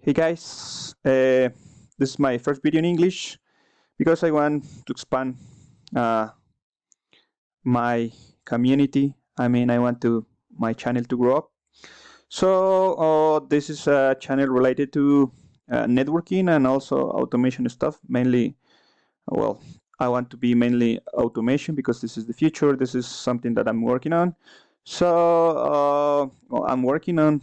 Hey guys, this is my first video in English because I want to expand uh, my community. I want to my channel to grow up. So this is a channel related to networking and also automation stuff. Mainly, well, I want to be mainly automation because this is the future. This is something that I'm working on. So I'm working on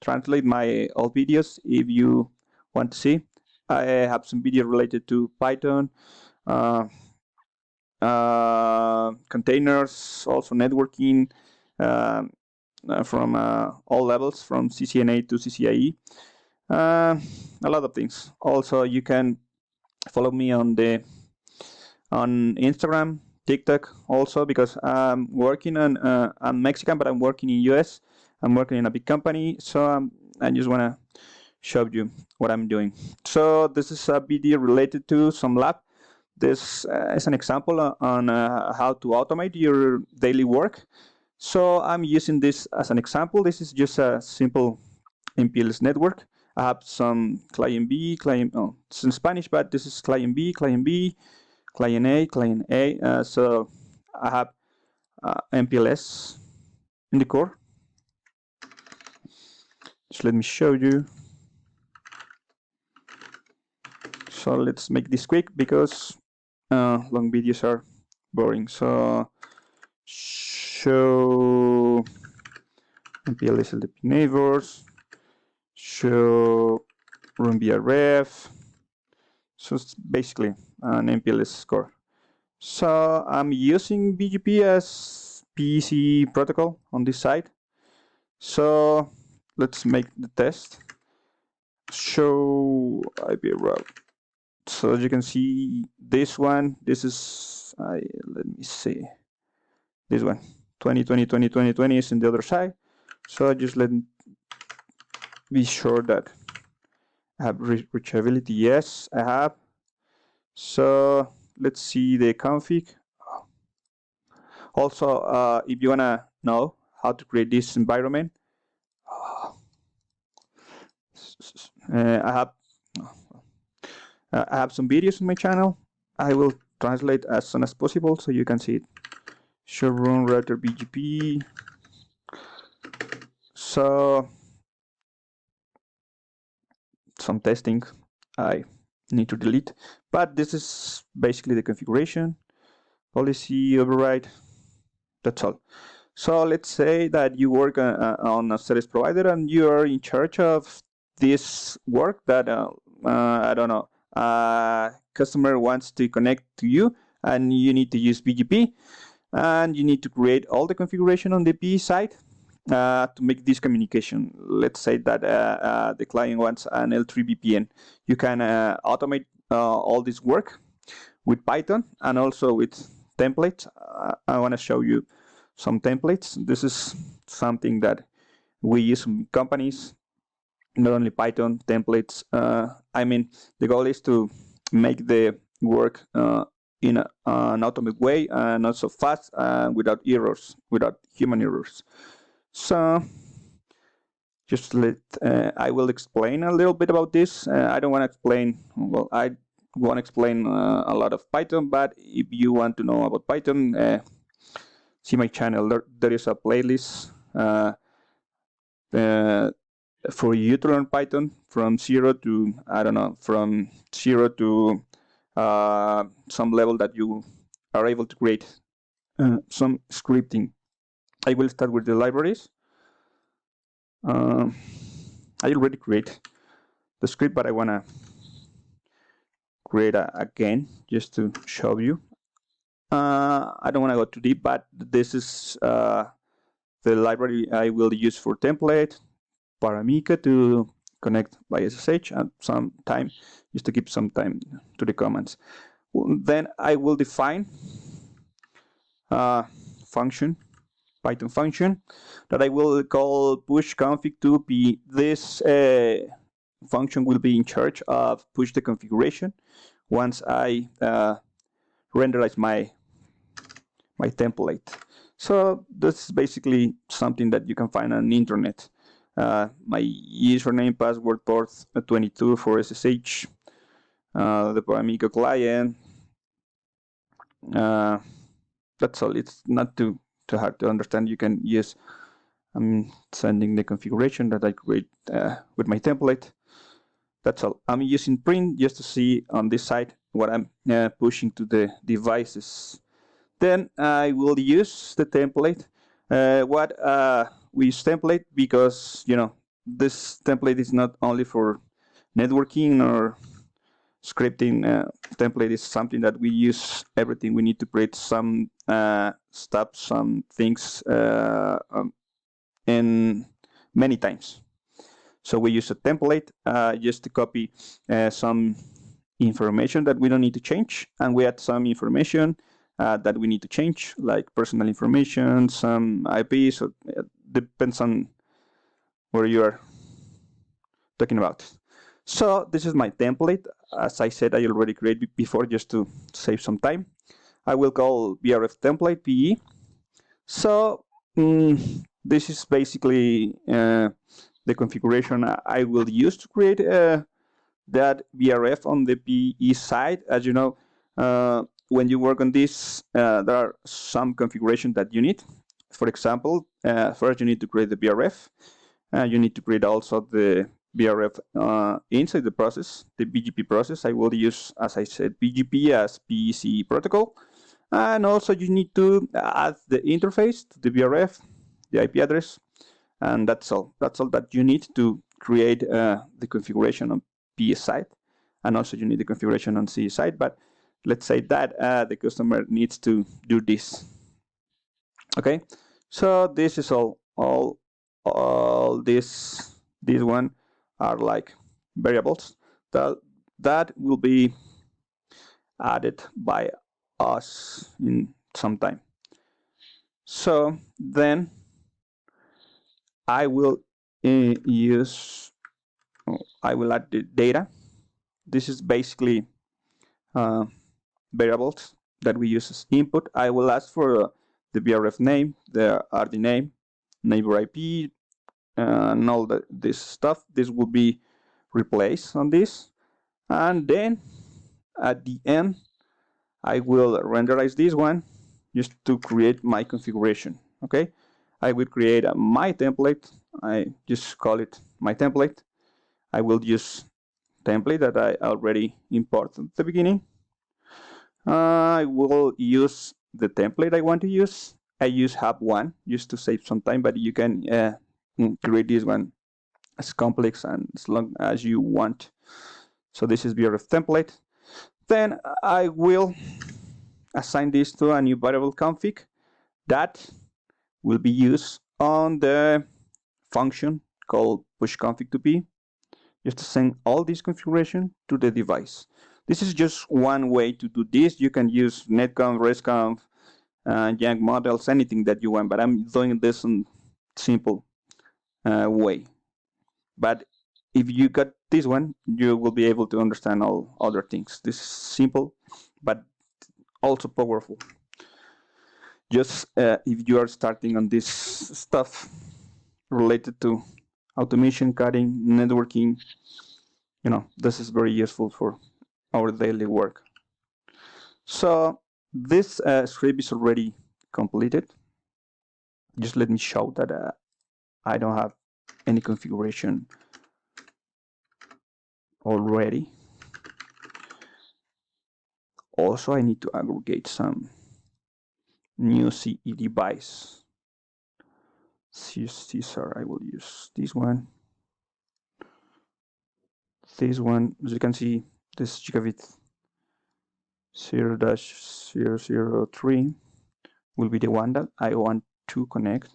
translate my old videos if you want to see. I have some video related to Python, uh, containers, also networking from all levels, from CCNA to CCIE. A lot of things. Also, you can follow me on Instagram, TikTok, also because I'm working on. I'm Mexican, but I'm working in US. I'm working in a big company, so I just wanna show you what I'm doing. So this is a video related to some lab. This is an example on how to automate your daily work. So I'm using this as an example. This is just a simple MPLS network. I have some client B, client, oh, it's in Spanish, but this is client B, client B, client A, client A. So I have MPLS in the core. Just let me show you. So let's make this quick because long videos are boring. So show MPLS LDP neighbors, show room via ref. So it's basically an MPLS score. So I'm using BGP as PEC protocol on this side. So let's make the test. Show IP route. So as you can see, this one, this is, let me see, this one, 20 is in the other side. So just let me be sure that I have reachability. Yes, I have. So let's see the config. Also, if you wanna know how to create this environment, I have some videos on my channel. I will translate as soon as possible so you can see it. Show room router BGP. So some testing I need to delete, but this is basically the configuration. Policy override. That's all. So let's say that you work on a service provider and you are in charge of this work that I don't know, customer wants to connect to you and you need to use BGP and you need to create all the configuration on the B side to make this communication. Let's say that the client wants an L3 VPN. You can automate all this work with Python and also with templates. I want to show you some templates. This is something that we use in companies, not only Python templates. The goal is to make the work in an automated way and also fast and without errors, without human errors. So just I will explain a little bit about this. I don't want to explain, well, I want to explain a lot of Python, but if you want to know about Python, see my channel. There is a playlist for you to learn Python from zero to, I don't know, from zero to some level that you are able to create some scripting. I will start with the libraries. I already create the script, but I want to create again just to show you. I don't want to go too deep, but this is the library I will use for template, Paramika to connect by SSH, and some time just to keep some time to the comments. Then I will define function, Python function that I will call push config to be this function will be in charge of push the configuration once I renderize my template. So this is basically something that you can find on the internet. my username, password, port 22 for SSH, the Amigo client. That's all. It's not too hard to understand. You can use. I'm sending the configuration that I create with my template. That's all. I'm using print just to see on this side what I'm pushing to the devices. Then I will use the template. We use template because this template is not only for networking or scripting. Template is something that we use everything. We need to create some stuff, some things, and many times. So we use a template just to copy some information that we don't need to change, and we add some information that we need to change, like personal information, some IP. So it depends on where you are talking about. So this is my template. As I said, I already created before just to save some time. I will call BRF template PE. So this is basically the configuration I will use to create that BRF on the PE side. As you know, when you work on this, there are some configuration that you need. For example, first you need to create the BRF. You need to create also the BRF inside the process, the BGP process. I will use, as I said, BGP as PEC protocol. And also you need to add the interface to the BRF, the IP address, and that's all. That's all that you need to create the configuration on PE side. And also you need the configuration on CE side, but let's say that the customer needs to do this. Okay, so this is all this one are like variables that will be added by us in some time. So then I will add the data. This is basically variables that we use as input. I will ask for the BRF name, the RD name, neighbor IP, and all this stuff. This will be replaced on this. And then at the end, I will renderize this one just to create my configuration. Okay, I will create my template. I just call it my template. I will use template that I already imported at the beginning. I will use the template I want to use. I use hub1 just to save some time, but you can create this one as complex and as long as you want. So this is BRF template. Then I will assign this to a new variable config that will be used on the function called pushconfig to p, just to send all this configuration to the device. This is just one way to do this. You can use netconf, resconf, Yank models, anything that you want, but I'm doing this in simple way. But if you got this one, you will be able to understand all other things. This is simple, but also powerful. Just if you are starting on this stuff related to automation, cutting, networking, this is very useful for our daily work. So this script is already completed. Just let me show that I don't have any configuration already. Also, I need to aggregate some new CE device. Caesar, I will use this one. This one, as you can see, this gigabit 0-003 will be the one that I want to connect.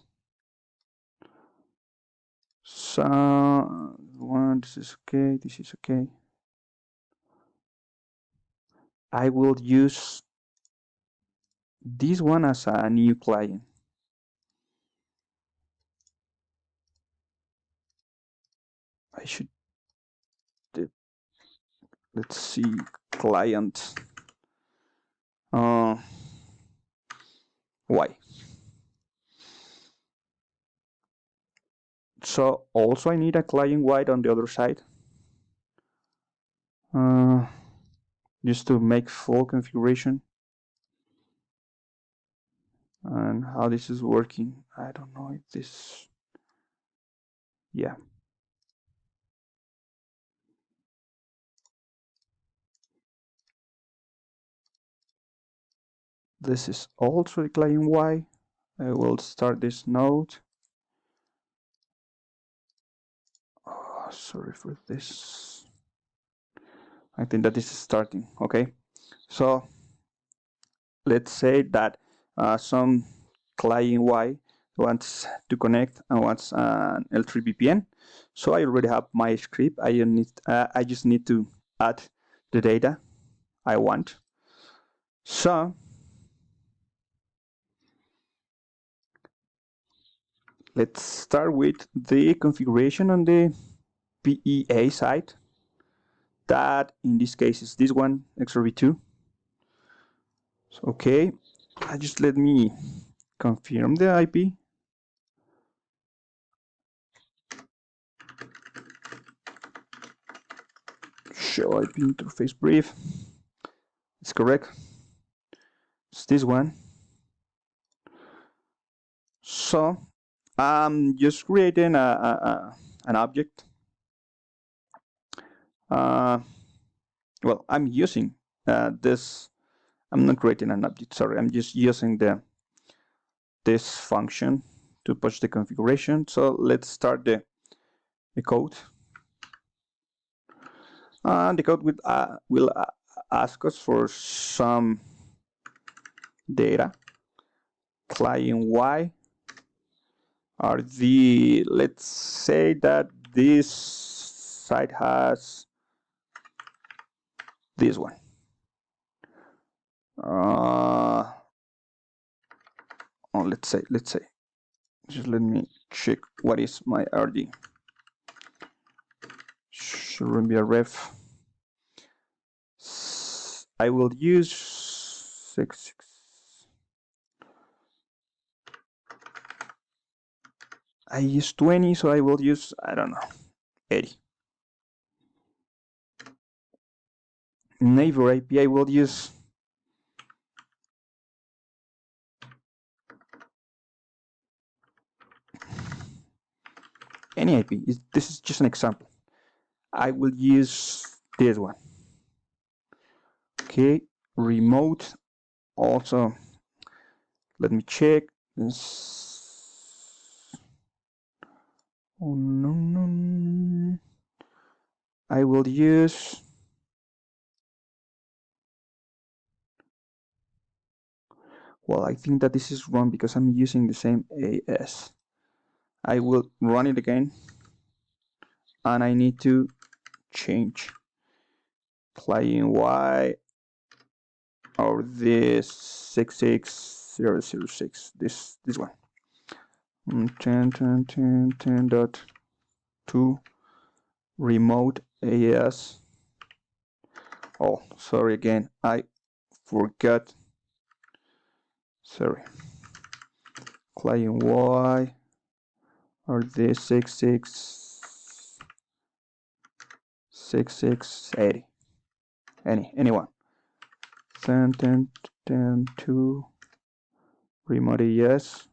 So this is okay, this is okay. I will use this one as a new client. I should, let's see, client. Why? So also I need a client wide on the other side, just to make full configuration. And how this is working, I don't know if this, yeah. This is also the client Y. I will start this node. Oh, sorry for this. I think that this is starting. Okay, so let's say that some client Y wants to connect and wants an L3 VPN. So I already have my script. I just need to add the data I want. So let's start with the configuration on the PEA side. That in this case is this one, XRV2. So, okay, just let me confirm the IP. Show IP interface brief. It's correct. It's this one. So I'm just creating an object. Well, I'm using this. I'm not creating an object. Sorry, I'm just using this function to push the configuration. So let's start the code. The code will ask us for some data. Client Y are let's say that this site has this one. Let's say, just let me check what is my RD. Shouldn't be a ref. I will use 6. I use 20, so I will use, I don't know, 80. Neighbor IP, I will use any IP. This is just an example. I will use this one. Okay, remote. Also, let me check this. Oh no. I will use, well, I think that this is wrong because I'm using the same AS. I will run it again, and I need to change client Y or this 66006. This one. 10.10.10.2 remote AS. Oh, sorry again. I forgot. Sorry. Client Y or this 6680. Anyone. 10.10.10.2 remote AS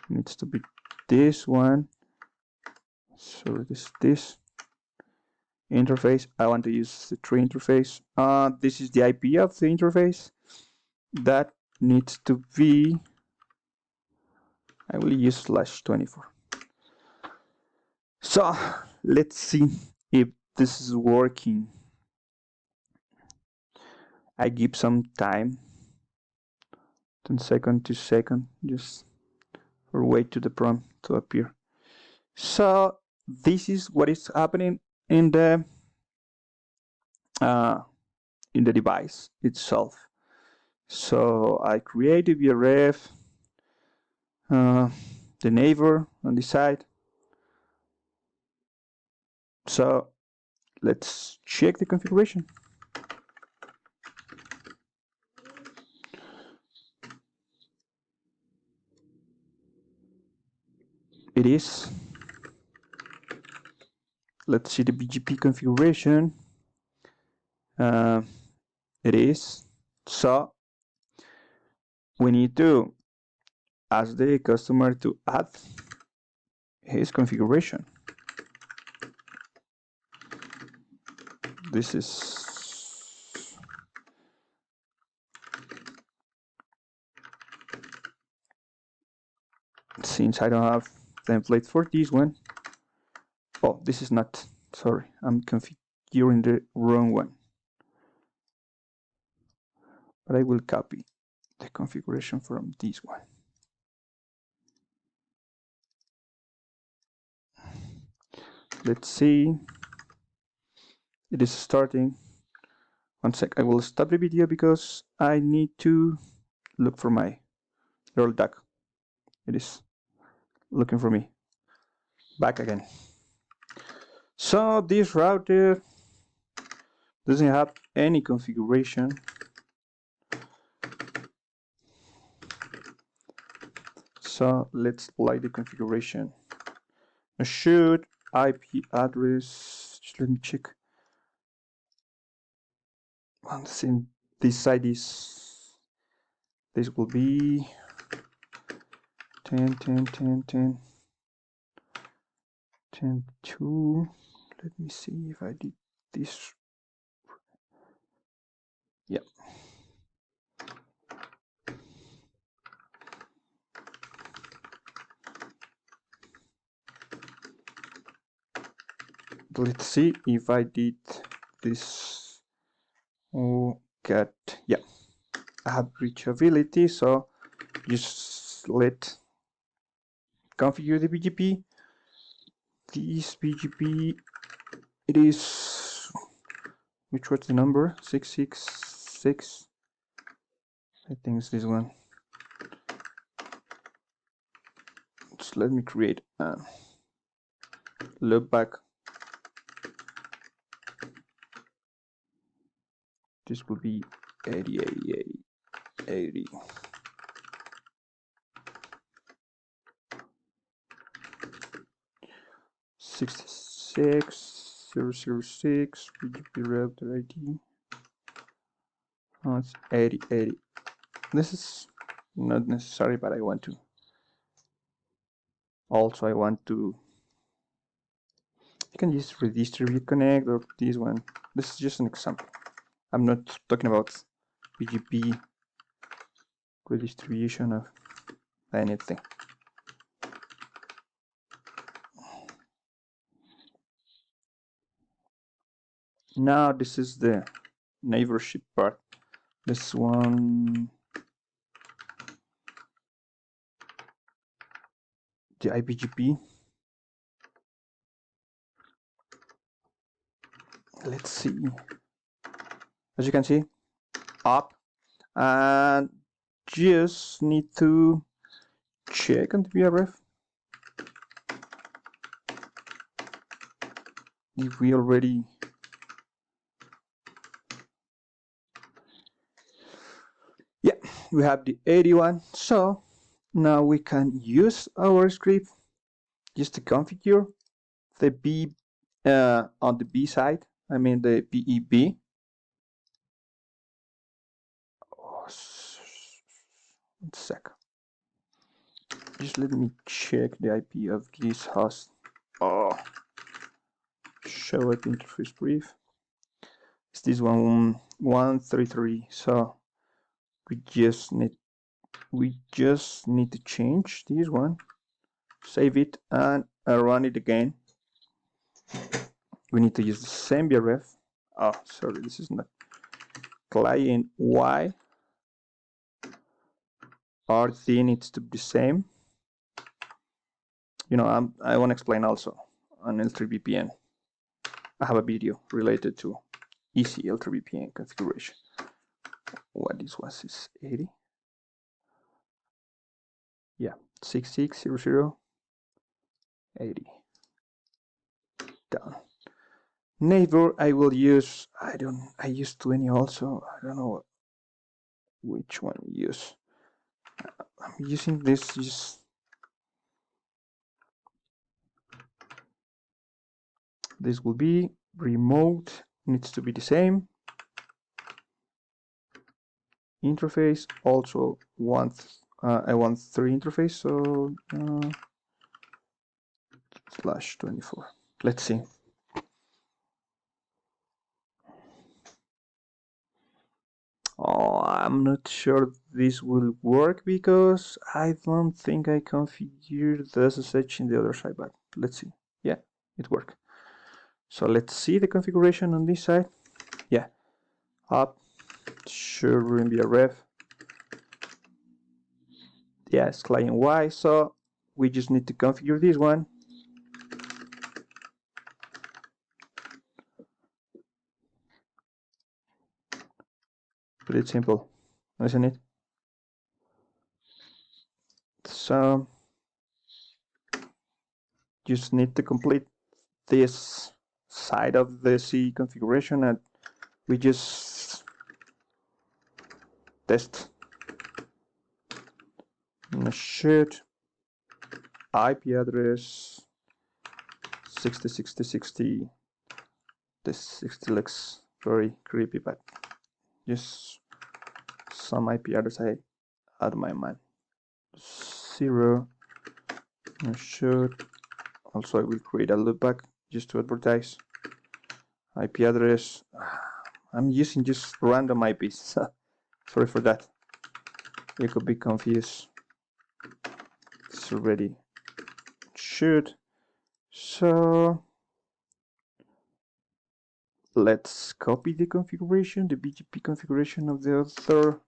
needs to be this one. So this interface. I want to use the tree interface. This is the IP of the interface. That needs to be, I will use /24. So let's see if this is working. I give some time, 10 seconds to second, just for wait to the prompt to appear. So this is what is happening in the device itself. So I create a VRF, the neighbor on the side. So let's check the configuration. It is. let's see the BGP configuration. It is. So we need to ask the customer to add his configuration. This is since I don't have template for this one. Oh, this is not, sorry, I'm configuring the wrong one. But I will copy the configuration from this one. Let's see. It is starting. One sec, I will stop the video because I need to look for my Earl duck. It is looking for me. Back again. So this router doesn't have any configuration. So let's apply the configuration. Should IP address, just let me check. Once in this side is, this will be 10, 10, 10, 10, 10, 2. Let me see if I did this. Yeah. Let's see if I did this. Oh, got, yeah. I have reachability, so just let configure the BGP. This BGP, it is, which was the number? 666. I think it's this one. Just let me create a loopback. This will be 80, 80, 80, 80. '66 006 BGP router ID. Oh, it's 80, 80. This is not necessary, but I want to. Also, I want to. You can just redistribute connect or this one. This is just an example. I'm not talking about BGP redistribution of anything. Now this is the neighborship part. This one, the IBGP. Let's see. As you can see, up, and just need to check on the BRF if we already. Yeah, we have the 81. So now we can use our script just to configure the B on the B side. I mean the BEB. Oh, 1 sec. Just let me check the IP of this host. Oh, show it interface brief. It's this one 133. So we just need to change this one, save it, and run it again. We need to use the same BRF. Oh, sorry, this is not client Y. RT needs to be the same. You know, I want to explain also on L3 VPN. I have a video related to easy L3 VPN configuration. What this was is 80. Yeah, 6600 80. Done. Neighbor, I will use, I use 20 also. I don't know which one to use. I'm using this just This will be remote, needs to be the same. Interface also I want 3 interface, so /24. Let's see. Oh, I'm not sure this will work because I don't think I configured the SSH in the other side, but let's see. Yeah, it worked. So let's see the configuration on this side. Yeah, up, should be a ref. Yeah, it's client Y, so we just need to configure this one. Pretty simple, isn't it? So just need to complete this side of the C configuration, and we just test shoot IP address 60. This 60 looks very creepy, but just some IP address I out of my mind. 0 shoot. Also, I will create a loopback just to advertise. IP address. I'm using just random IPs. Sorry for that. You could be confused. It's already shoot. So let's copy the configuration, the BGP configuration of the other.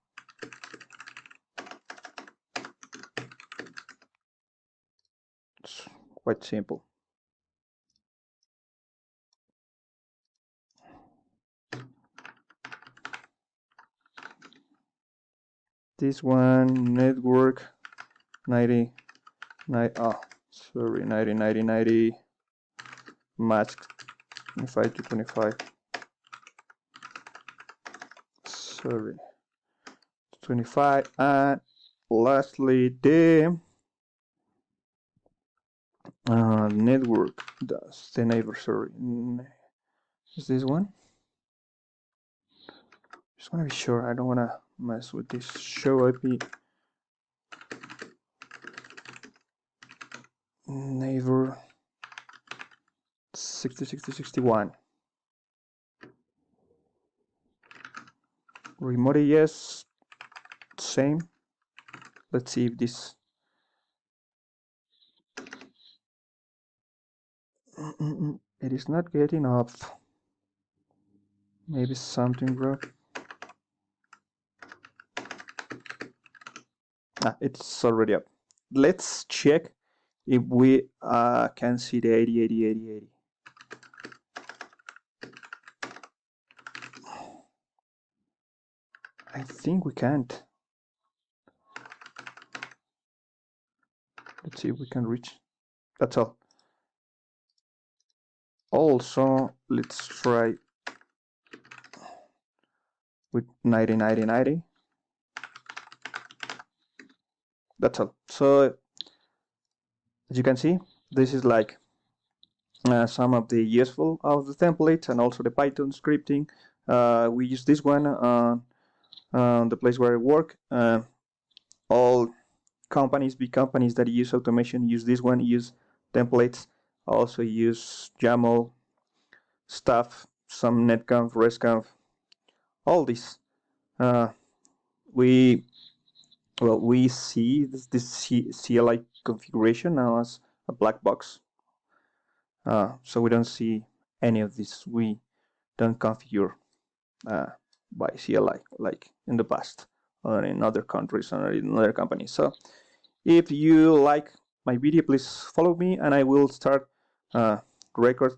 It's quite simple. This one, network 90 mask 25 to 25. Sorry, 25. And lastly, the network does the neighbor. Sorry, is this one? Just want to be sure. I don't want to mess with this show IP neighbor 6061. Remote AS, same. Let's see if this. It is not getting up. Maybe something broke. It's already up. Let's check if we can see the 80. I think we can't. Let's see if we can reach. That's all. Also, let's try with 90. That's all. So as you can see, this is like some of the useful of the templates and also the Python scripting. We use this one on the place where I work. All companies, big companies that use automation use this one, use templates, also use YAML stuff, some netconf, resconf, all this. We see this CLI configuration now as a black box. So we don't see any of this. We don't configure by CLI like in the past or in other countries or in other companies. So if you like my video, please follow me, and I will start record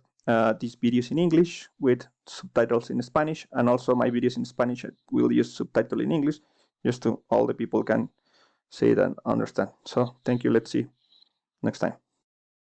these videos in English with subtitles in Spanish, and also my videos in Spanish I will use subtitle in English just to all the people can see it and understand. So thank you. Let's see next time.